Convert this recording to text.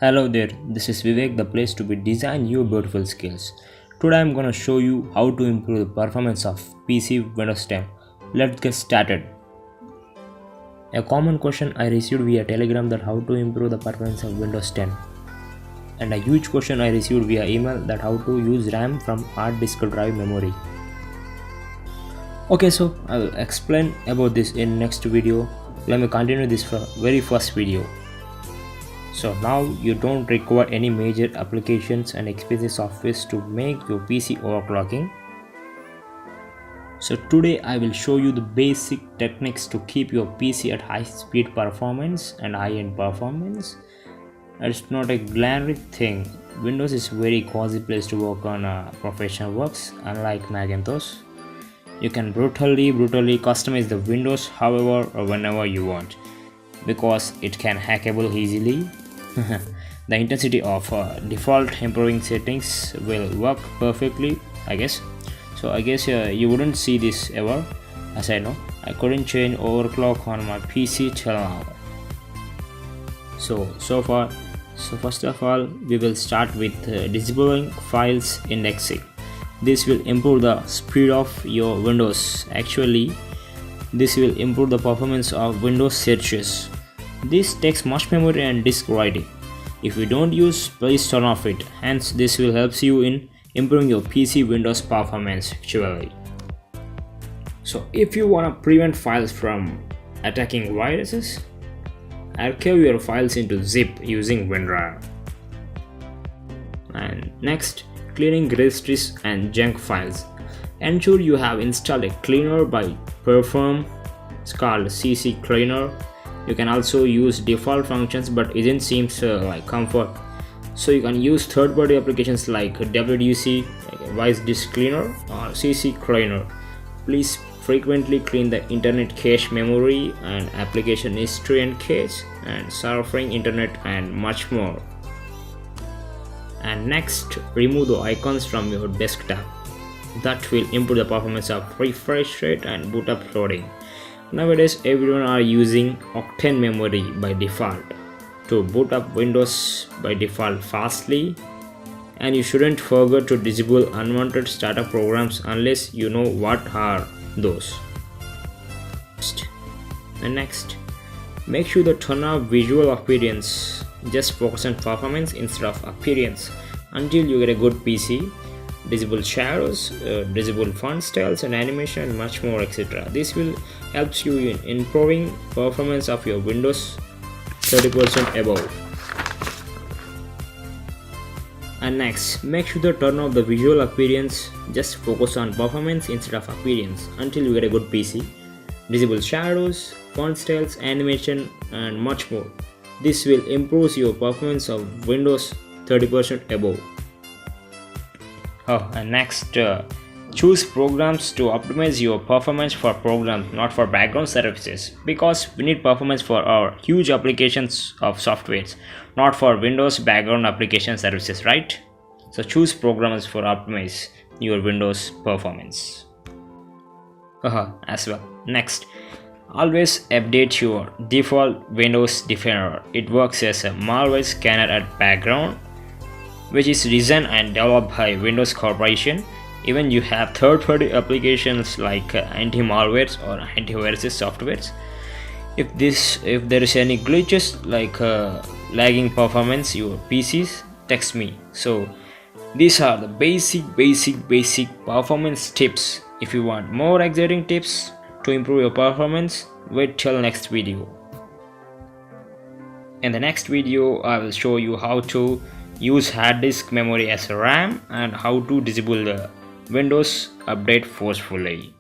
Hello there, this is Vivek, the place to be design your beautiful skills. Today I'm gonna show you how to improve the performance of PC Windows 10. Let's get started. A common question I received via Telegram that how to improve the performance of Windows 10. And a huge question I received via email that how to use RAM from hard disk drive memory. Okay, so I'll explain about this in next video. Let me continue this very first video. So now you don't require any major applications and expensive softwares to make your PC overclocking. So today I will show you the basic techniques to keep your PC at high speed performance and high-end performance. It's not a glamorous thing. Windows is very cozy place to work on professional works, unlike Macintosh. You can brutally customize the Windows however or whenever you want, because it can hackable easily. The intensity of default improving settings will work perfectly, I guess. So I guess you wouldn't see this ever, as I know I couldn't change overclock on my PC till now. So first of all, we will start with disabling files indexing. This will improve the speed of your Windows. Actually, this will improve the performance of Windows searches. This takes much memory and disk writing. If you don't use, please turn off it. Hence, this will help you in improving your PC Windows performance actually. So if you want to prevent files from attacking viruses, archive your files into zip using WinRAR. And next, cleaning registries and junk files. Ensure you have installed a cleaner by Perform. It's called CC Cleaner. You can also use default functions, but it seems like comfort. So you can use third-party applications like WDC, like Wise Disk Cleaner or CC Cleaner. Please frequently clean the internet cache memory and application history and cache and surfing internet and much more. And next, remove the icons from your desktop. That will improve the performance of refresh rate and boot up loading. Nowadays, everyone are using Octane memory by default to boot up Windows by default fastly, and you shouldn't forget to disable unwanted startup programs unless you know what are those. And next, make sure to turn off visual appearance. Just focus on performance instead of appearance until you get a good PC. Disable shadows, disable font styles and animation and much more, etc. This will help you in improving performance of your Windows 30% above. And next, make sure to turn off the visual appearance. Just focus on performance instead of appearance until you get a good PC. Disable shadows, font styles, animation and much more. This will improve your performance of Windows 30% above. And next, choose programs to optimize your performance for programs, not for background services, because we need performance for our huge applications of softwares, not for Windows background application services, right? So choose programs for optimize your Windows performance. As well. Next, always update your default Windows Defender. It works as a malware scanner at background, which is designed and developed by Windows Corporation. Even you have third-party applications like anti-malwares or antiviruses softwares. If there is any glitches like lagging performance your PCs, text me. So these are the basic performance tips. If you want more exciting tips to improve your performance, wait till next video. In the next video, I will show you how to use hard disk memory as a RAM and how to disable the Windows update forcefully.